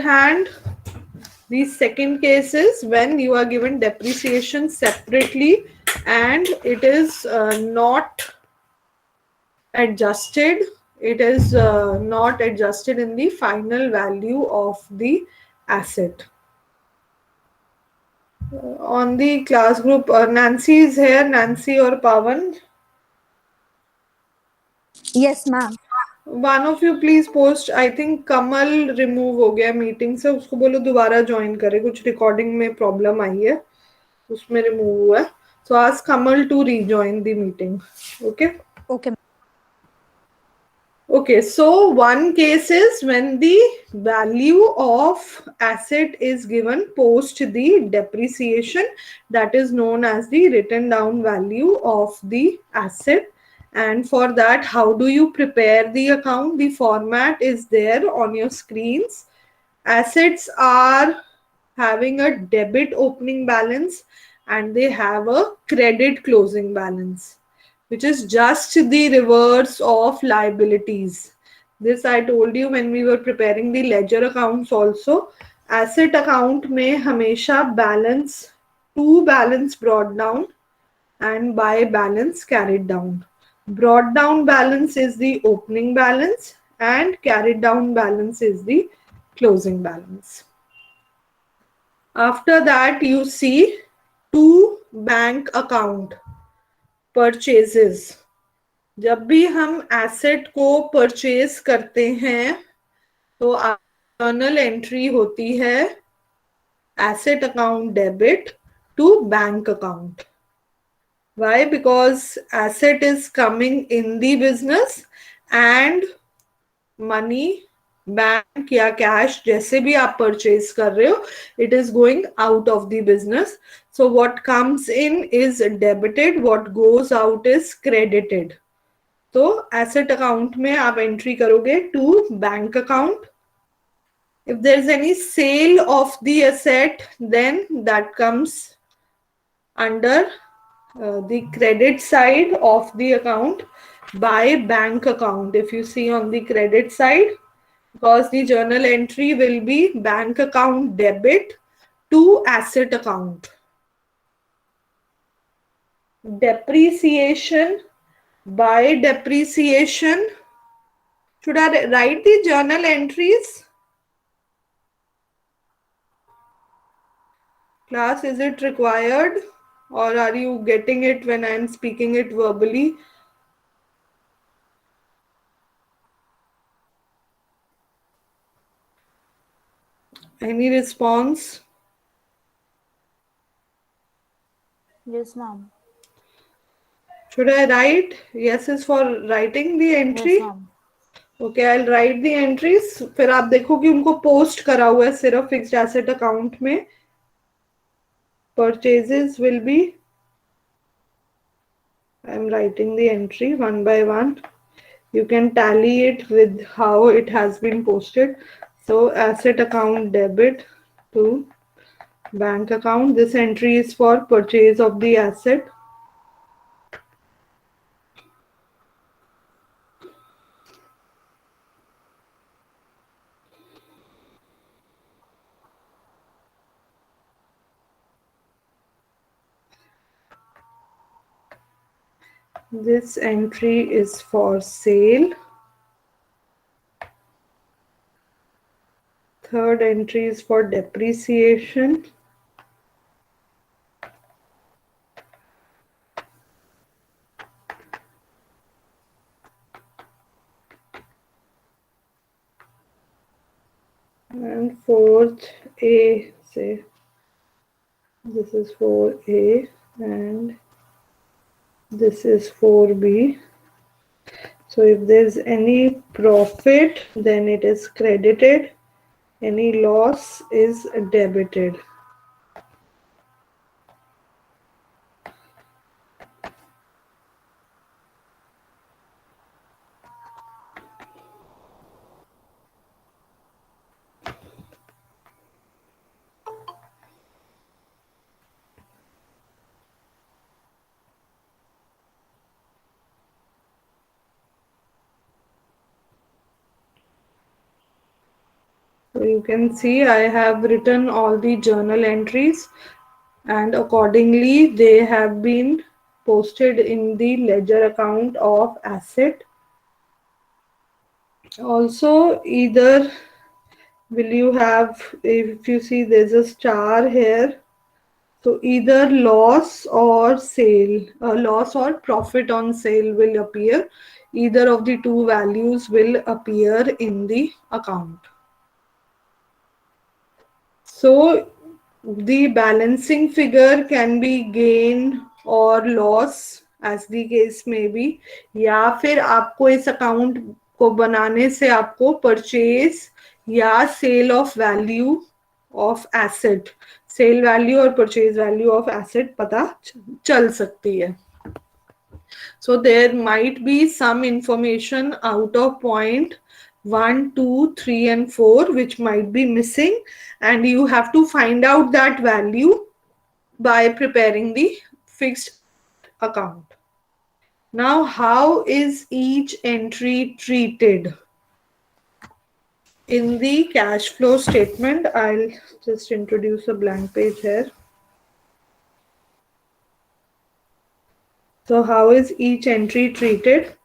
hand, the second case is when you are given depreciation separately and it is not adjusted. It is not adjusted in the final value of the asset. On the class group, Nancy is here. Nancy or Pawan? Yes, ma'am. One of you please post. I think Kamal remove हो गया meeting से, उसको बोलो दोबारा join करे, कुछ recording में problem आई है, उसमें रिमूव हुआ है. So ask Kamal to rejoin the meeting. Okay. Okay. Okay, so one case is when the value of asset is given post the depreciation, that is known as the written down value of the asset. And for that, how do you prepare the account? The format is there on your screens. Assets are having a debit opening balance and they have a credit closing balance, which is just the reverse of liabilities. This I told you when we were preparing the ledger accounts also. Asset account में हमेशा balance, to balance brought down and by balance carried down. Brought down balance is the opening balance and carried down balance is the closing balance. After that, you see two bank account purchases. जब भी हम asset को purchase करते हैं तो journal entry होती है asset account debit to bank account. Why? Because asset is coming in the business and money, bank या कैश जैसे भी आप परचेज कर रहे हो, it is going out of the business. So what comes in is debited, what goes out is credited. तो asset account में आप एंट्री करोगे to bank account. If there is any sale of the asset, then that comes under the credit side of the account by bank account. If you see on the credit side, because the journal entry will be bank account debit to asset account. Depreciation, by depreciation, should I write the journal entries? Class, is it required or are you getting it when I am speaking it verbally? Any response? Yes, ma'am. Should I write? Yes is for writing the entry. Yes, ma'am. Okay, I'll write the entries. फिर आप देखो कि उनको post करा हुआ है सिर्फ fixed asset account में. Purchases will be, I'm writing the entry one by one. You can tally it with how it has been posted. So asset account debit to bank account. This entry is for purchase of the asset. This entry is for sale. Third entry is for depreciation. And fourth A, say this is 4A and this is 4B. So if there's any profit, then it is credited. Any loss is debited. So you can see I have written all the journal entries and accordingly they have been posted in the ledger account of asset. Also, either will you have, if you see there's a star here, so either loss or sale, loss or profit on sale will appear. Either of the two values will appear in the account. So the balancing figure can be gain or loss as the case may be, या फिर आपको इस account को बनाने से आपको purchase या sale of value of asset, sale value और परचेज वैल्यू ऑफ एसेट पता चल सकती है. So there might be some information out of point 1, 2, 3 and 4 which might be missing, and you have to find out that value by preparing the fixed account. Now, how is each entry treated? In the cash flow statement, I'll just introduce a blank page here. So how is each entry treated?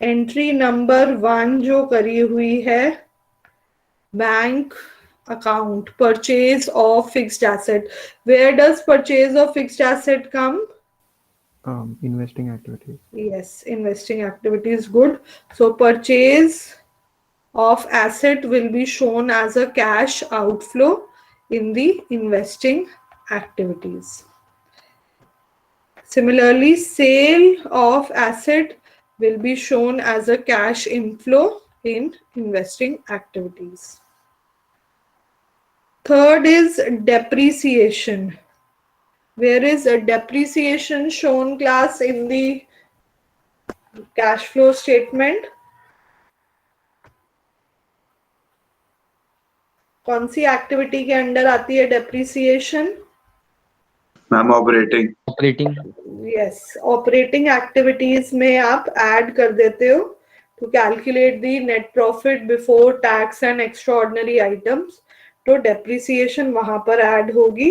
Entry number 1 जो करी हुई है, bank account, purchase of fixed asset. Where does purchase of fixed asset come? Investing activities. Yes, investing activities, good. So purchase of asset will be shown as a cash outflow in the investing activities. Similarly, sale of asset will be shown as a cash inflow in investing activities. Third is depreciation. Where is a depreciation shown, class, in the cash flow statement? कौन सी activity के under आती है depreciation? Ma'am operating. Yes, operating activities में आप add कर देते हो to calculate the net profit before tax and extraordinary items. तो depreciation वहां पर add होगी.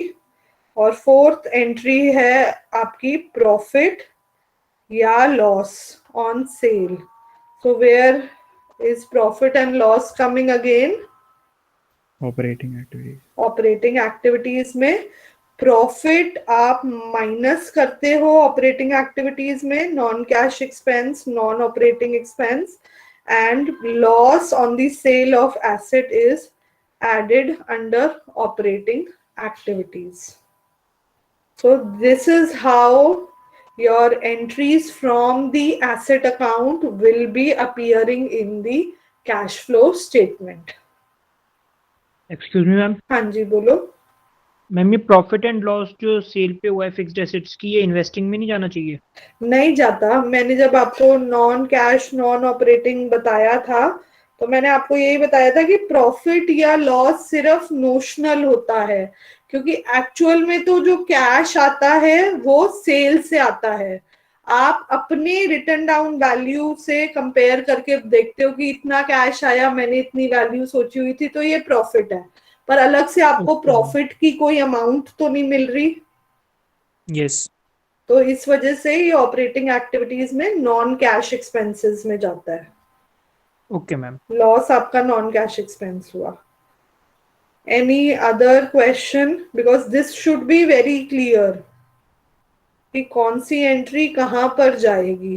और fourth entry है आपकी profit या loss on sale. So where is profit and loss coming again? Operating activities. Operating activities में प्रॉफिट आप माइनस करते हो ऑपरेटिंग एक्टिविटीज में, non cash expense, non operating expense, and loss on the sale of asset is added under operating activities. So this is how your entries from the asset account will be appearing in the cash flow statement. Excuse me ma'am. हाँ जी बोलो. Ma'am ये profit and loss जो cell पे हुआ है fixed assets की, ये investing में नहीं जाना चाहिए? नहीं जाता. मैंने जब आपको नॉन कैश नॉन ऑपरेटिंग बताया था तो मैंने आपको यही बताया था कि प्रॉफिट या लॉस सिर्फ नोशनल होता है, क्योंकि एक्चुअल में तो जो कैश आता है वो सेल से आता है. आप अपने रिटर्न डाउन वैल्यू से कंपेयर करके देखते हो कि इतना कैश आया, मैंने इतनी वैल्यू सोची हुई थी, तो ये प्रॉफिट है. पर अलग से आपको प्रॉफिट की कोई अमाउंट तो नहीं मिल रही. यस. तो इस वजह से ये ऑपरेटिंग एक्टिविटीज में नॉन कैश एक्सपेंसेस में जाता है. Okay ma'am. लॉस आपका नॉन कैश एक्सपेंस हुआ. Any other question? Because this should be very clear कि कौन सी एंट्री कहां पर जाएगी.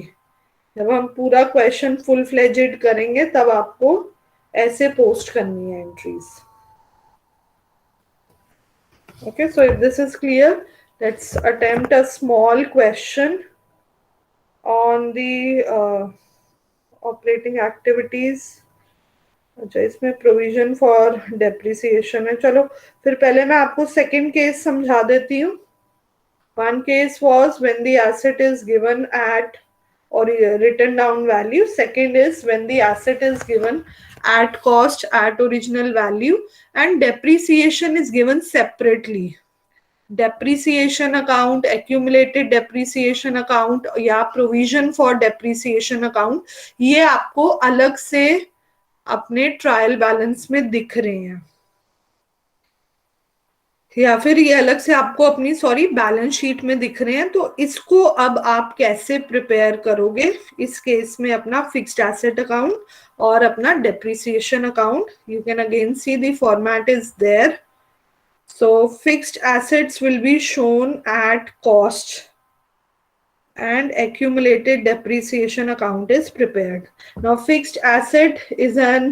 जब हम पूरा क्वेश्चन फुल फ्लेजेड करेंगे तब आपको ऐसे पोस्ट करनी है entries. Okay, so if this is clear, let's attempt a small question on the operating activities. अच्छा, इसमें प्रोविजन फॉर डेप्रिसिएशन है. चलो फिर पहले मैं आपको सेकंड केस समझा देती हूँ. One case was when the asset is given at or written down value. Second is when the asset is given at cost, at original value, and depreciation is given separately. Depreciation account, accumulated depreciation account या provision for depreciation account, ये आपको अलग से अपने trial balance में दिख रहे हैं, या फिर ये अलग से आपको अपनी बैलेंस शीट में दिख रहे हैं। तो इसको अब आप कैसे प्रिपेयर करोगे? इस केस में अपना फिक्स्ड एसेट अकाउंट और अपना depreciation account, you can again see the format is there. So fixed assets will be shown at cost and accumulated depreciation account is prepared. Now fixed asset is an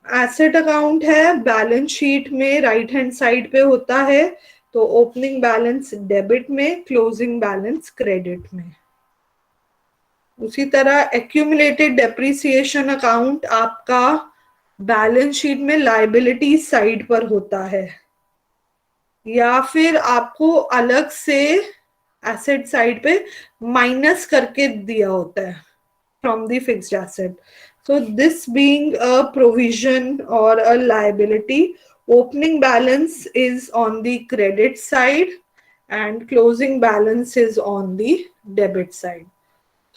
asset account है, balance sheet में right hand side पे होता है, तो opening balance debit में, closing balance credit में. उसी तरह एक्यूमुलेटेड डेप्रिसिएशन अकाउंट आपका बैलेंस शीट में लायबिलिटी साइड पर होता है, या फिर आपको अलग से एसेट साइड पे माइनस करके दिया होता है from the fixed asset. So this being a provision or a liability, opening balance is on the credit side and closing balance is on the debit side.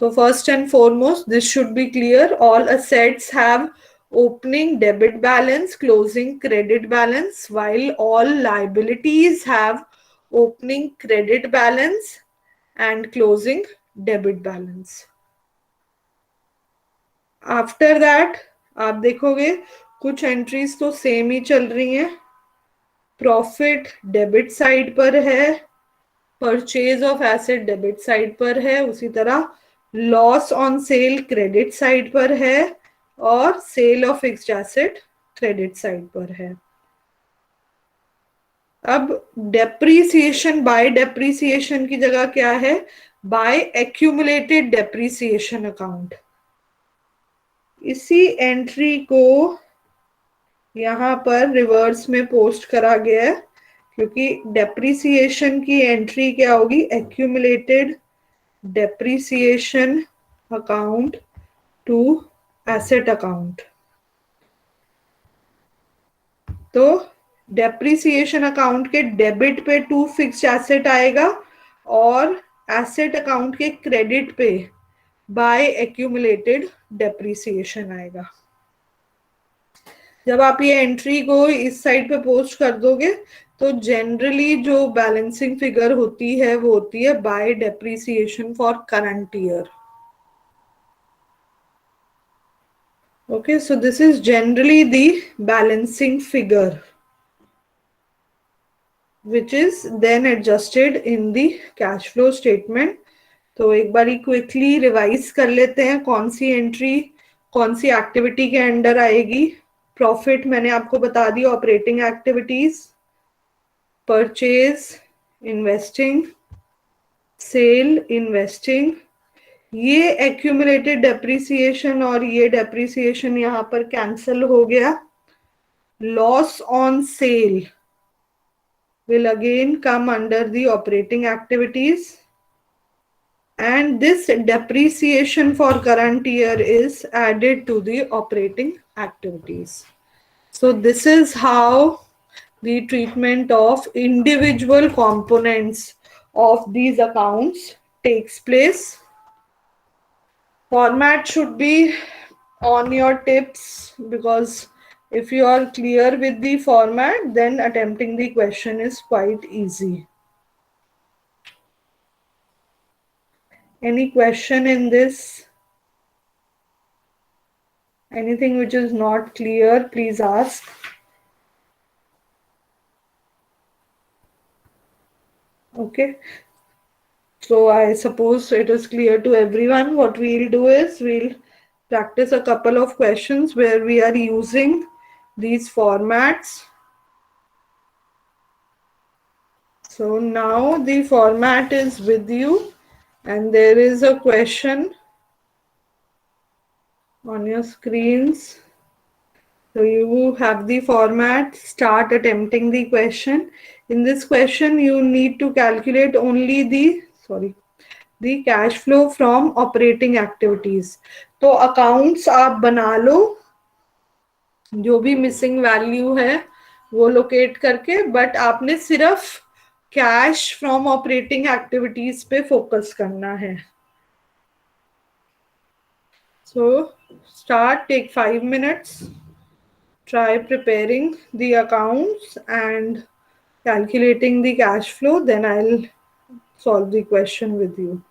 So first and foremost, this should be clear. All assets have opening debit balance, closing credit balance, while all liabilities have opening credit balance and closing debit balance. After that आप देखोगे कुछ entries तो same ही चल रही हैं. Profit debit side पर है, purchase of asset debit side पर है, उसी तरह loss on sale credit side पर है और sale of fixed asset credit side पर है. अब डेप्रीसिएशन बाय डेप्रीसिएशन की जगह क्या है? By accumulated depreciation account. इसी एंट्री को यहाँ पर रिवर्स में पोस्ट करा गया है, क्योंकि डेप्रिसिएशन की एंट्री क्या होगी? Accumulated depreciation account to asset account. तो डेप्रिसिएशन अकाउंट के डेबिट पे टू फिक्स्ड एसेट आएगा और एसेट अकाउंट के क्रेडिट पे बाय एक्यूमुलेटेड डेप्रिसिएशन आएगा. जब आप ये एंट्री को इस साइड पे पोस्ट कर दोगे तो जनरली जो बैलेंसिंग फिगर होती है वो होती है bye depreciation for current year. Okay, so this is generally the balancing figure which is then adjusted in the cash flow statement. तो एक बारी क्विकली रिवाइज कर लेते हैं कौन सी एंट्री कौन सी एक्टिविटी के अंडर आएगी. प्रॉफिट मैंने आपको बता दिया, operating activities, purchase investing, sale investing, ये एक्यूमुलेटेड डेप्रिसिएशन और ये डेप्रिसिएशन यहाँ पर कैंसल हो गया. Loss on sale will again come under the operating activities, and this depreciation for current year is added to the operating activities. So this is how the treatment of individual components of these accounts takes place. Format should be on your tips, because if you are clear with the format, then attempting the question is quite easy. Any question in this? Anything which is not clear, please ask. Okay. So I suppose it is clear to everyone. What we'll do is we'll practice a couple of questions where we are using these formats. So now the format is with you and there is a question on your screens. So you have the format, start attempting the question. In this question, you need to calculate only the cash flow from operating activities. तो accounts आप बना लो, जो भी missing value है वो locate करके, but आपने सिर्फ कैश फ्रॉम ऑपरेटिंग एक्टिविटीज पे फोकस करना है. सो Start, take 5 minutes. Try preparing the accounts and calculating the cash flow. Then I'll solve the question with you.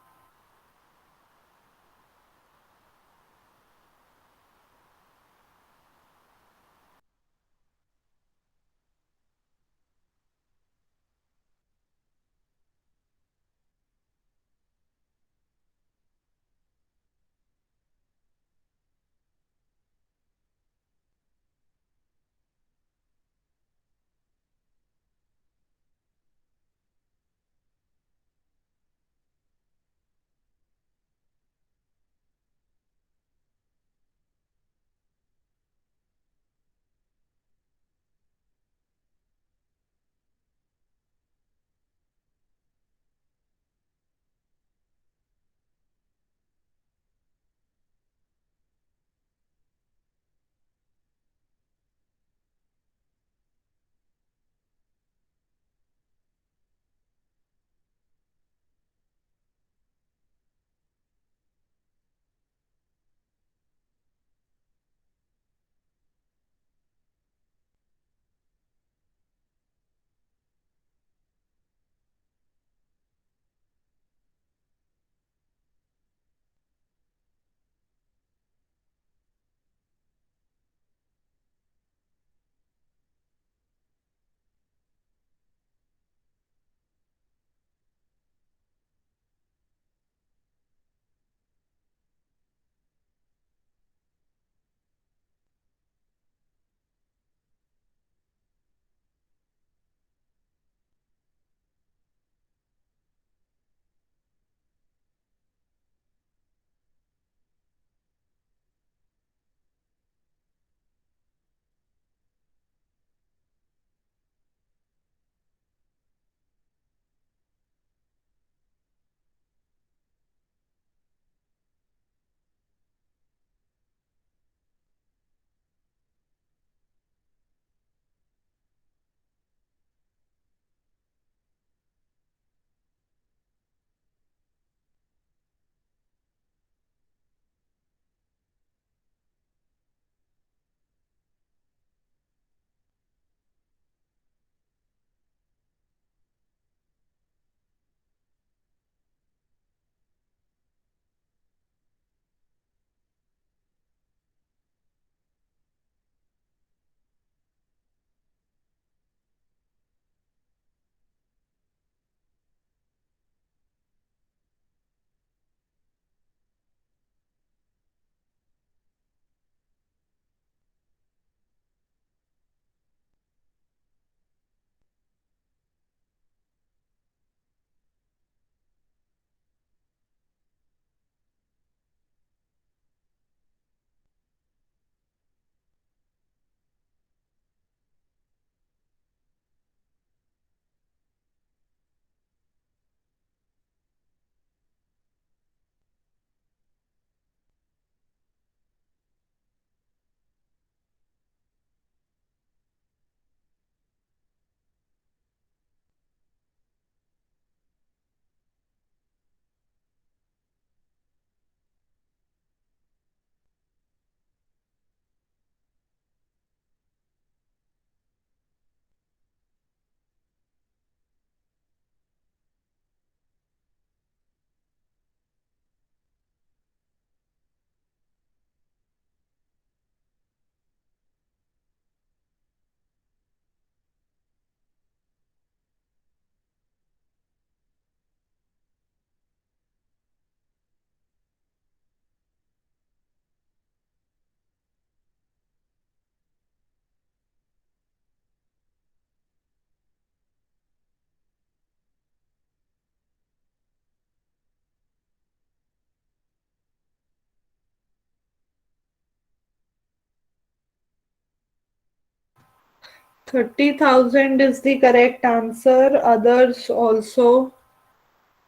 $30,000 is the correct answer. Others also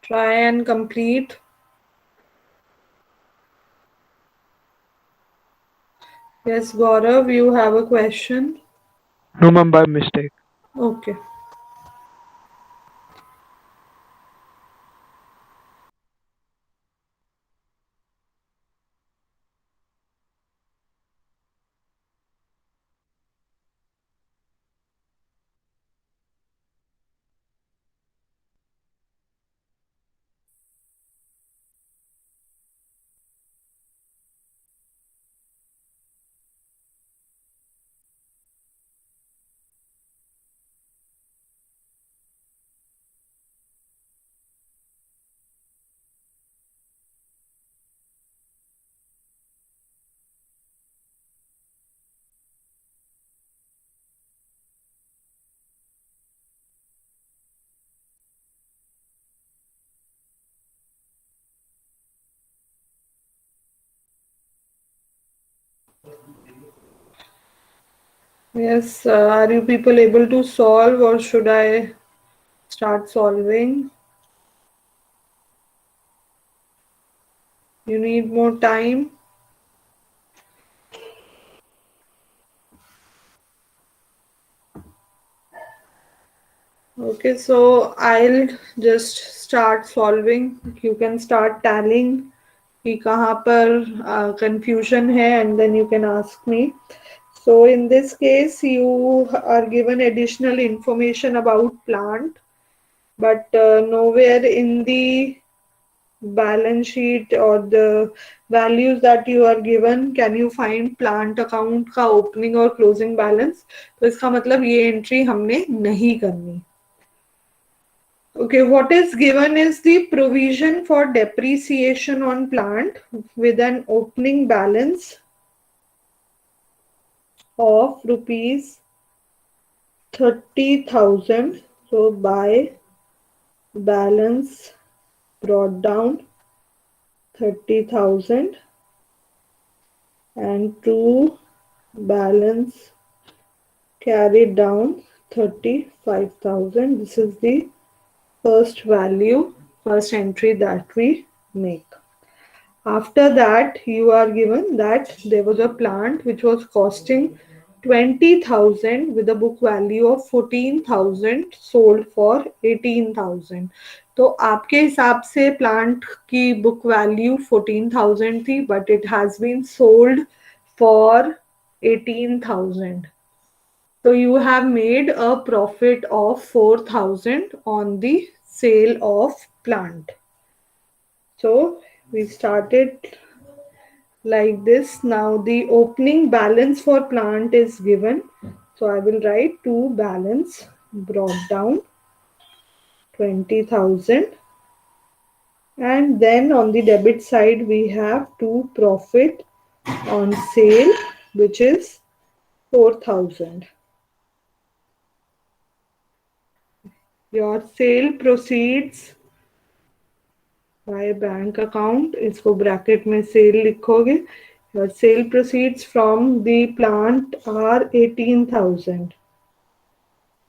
try and complete. Yes, Gaurav, you have a question. No, ma'am, by mistake. Okay. Yes, are you people able to solve, or should I start solving? You need more time? Okay, so I'll just start solving. You can start tallying कि कहाँ पर confusion है, and then you can ask me. So in this case, you are given additional information about plant, but nowhere in the balance sheet or the values that you are given can you find plant account का opening और closing balance. तो इसका मतलब ये entry हमने नहीं करनी. Okay, what is given is the provision for depreciation on plant with an opening balance of rupees 30,000. So by balance brought down 30,000 and to balance carried down 35,000. This is the first value, first entry that we make. After that, you are given that there was a plant which was costing 20,000 with a book value of 14,000 sold for 18,000. तो आपके हिसाब से plant की book value 14,000 थी, but it has been sold for 18,000. So you have made a profit of 4,000 on the sale of plant. So we started like this. Now the opening balance for plant is given. So I will write to balance brought down 20,000, and then on the debit side we have to profit on sale, which is 4,000. Your sale proceeds by bank account, इसको bracket में cell लिखोगे. Your sale proceeds from the plant are 18,000.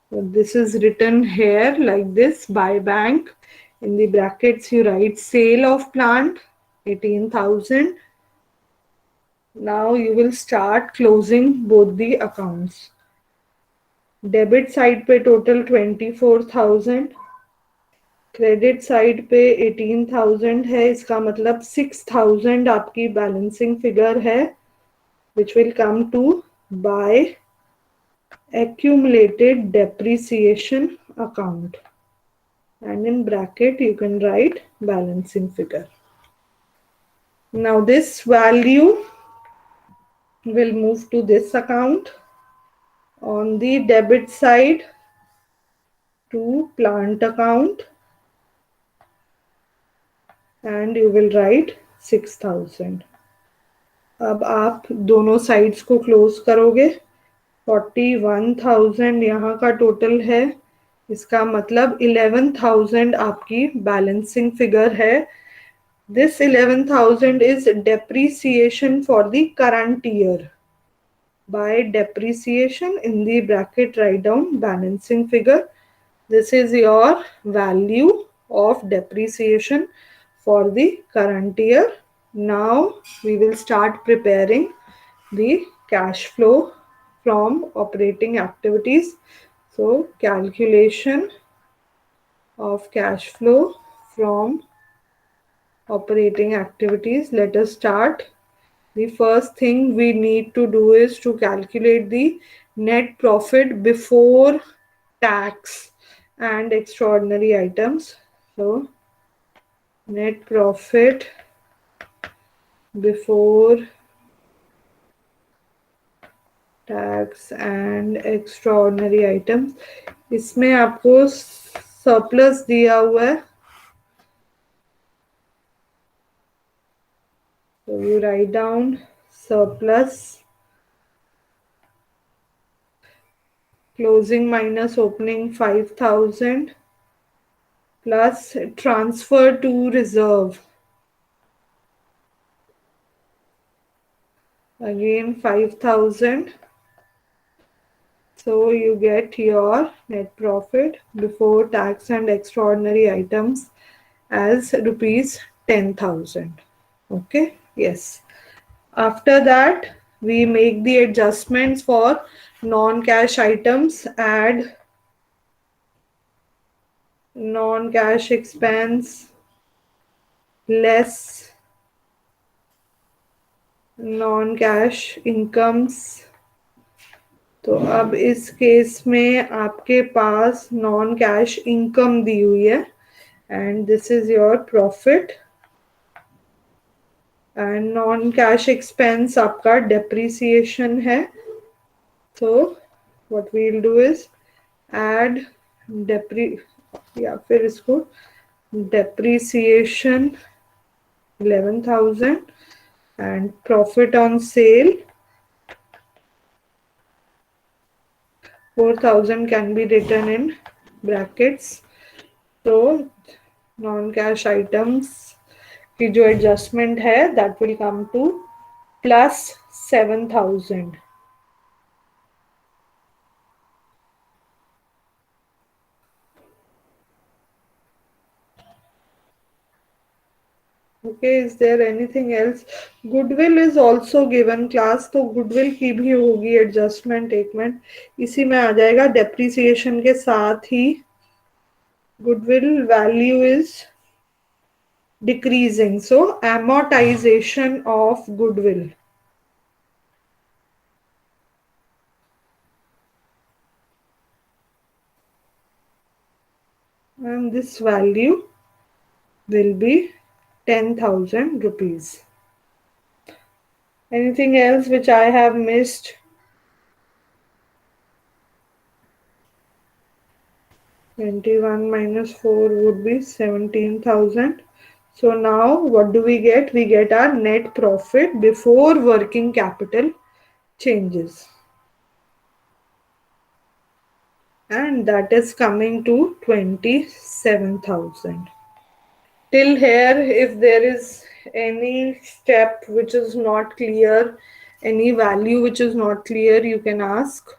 So this is written here like this, by bank. In the brackets you write sale of plant 18,000. Now you will start closing both the accounts. Debit side पे total 24,000, credit side पे 18,000 है. इसका मतलब 6,000 आपकी balancing figure है, which will come to by accumulated depreciation account, and in bracket you can write balancing figure. Now this value will move to this account on the debit side to plant account, and you will write 6,000. अब आप दोनों sides को close करोगे. 41,000 यहाँ का total है. इसका मतलब 11,000 आपकी बैलेंसिंग फिगर है. This 11,000 is depreciation for the current year. By depreciation, in the bracket write down balancing figure. This is your value of depreciation for the current year. Now we will start preparing the cash flow from operating activities. So calculation of cash flow from operating activities. Let us start. The first thing we need to do is to calculate the net profit before tax and extraordinary items. So net profit before tax and extraordinary items. इसमें आपको surplus दिया हुआ है. So you write down surplus, closing minus opening 5,000 plus transfer to reserve. again 5,000. So you get your net profit before tax and extraordinary items as rupees 10,000. Okay, yes. After that, we make the adjustments for non-cash items, add non-cash expense less non-cash incomes. तो अब इस case में आपके पास non cash income दी हुई है and this is your profit and non cash expense आपका डेप्रिसिएशन है. तो what we will do is add डेप्री या फिर इसको depreciation 11,000 and profit on sale 4,000 can be written in brackets. तो नॉन कैश आइटम्स की जो एडजस्टमेंट है that will come two plus 7,000. Okay, is there anything else? Goodwill is also given class, तो goodwill की भी होगी एडजस्टमेंट. एक minute, इसी में आ जाएगा डेप्रिसिएशन के साथ ही. Goodwill value is decreasing, so amortization of goodwill. And this value will be 10,000 rupees. Anything else which I have missed? -21 4 would be 17,000. So now what do we get? We get our net profit before working capital changes. And that is coming to 27,000. Till here, if there is any step which is not clear, any value which is not clear, you can ask.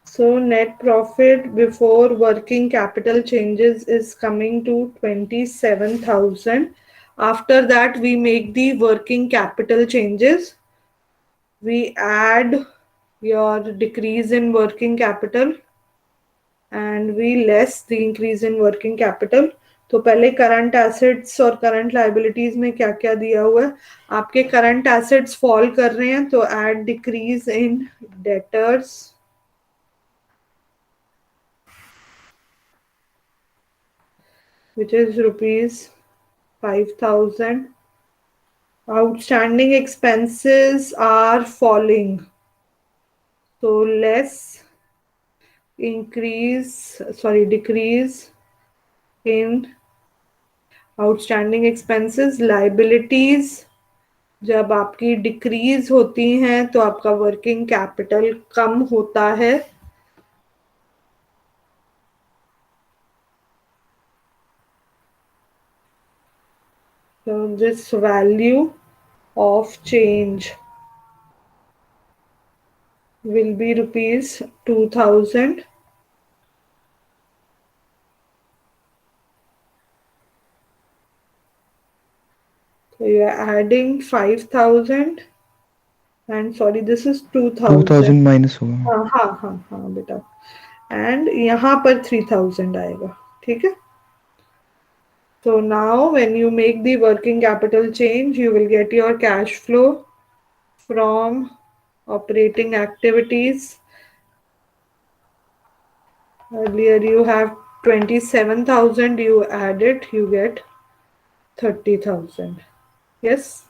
So net profit before working capital changes is coming to 27,000. After that, we make the working capital changes. We add your decrease in working capital and we less the increase in working capital. तो पहले current assets और current liabilities में क्या क्या दिया हुआ है. आपके करंट एसेट्स फॉल कर रहे हैं तो add decrease in debtors. Which is rupees 5,000. Outstanding expenses are falling, so decrease in outstanding expenses. Liabilities जब आपकी डिक्रीज होती हैं तो आपका वर्किंग कैपिटल कम होता है. So this value of change will be rupees 2,000. So you are adding 5,000 and sorry this is 2,000. 2,000 minus होगा. हाँ बेटा. And यहाँ पर 3,000 आएगा. ठीक है. So now when you make the working capital change, you will get your cash flow from operating activities. Earlier you have 27,000, you add it, you get 30,000. Yes.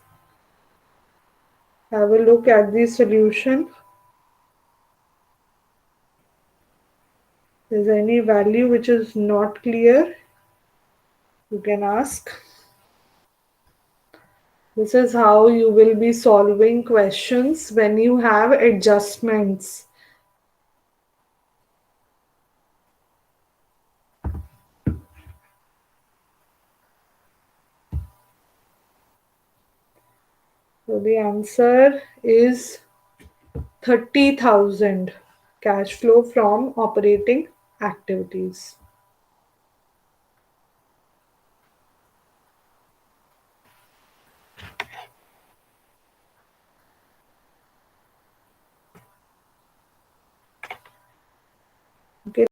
Have a look at the solution. Is there any value which is not clear? You can ask. This is how you will be solving questions when you have adjustments. So the answer is 30,000 cash flow from operating activities.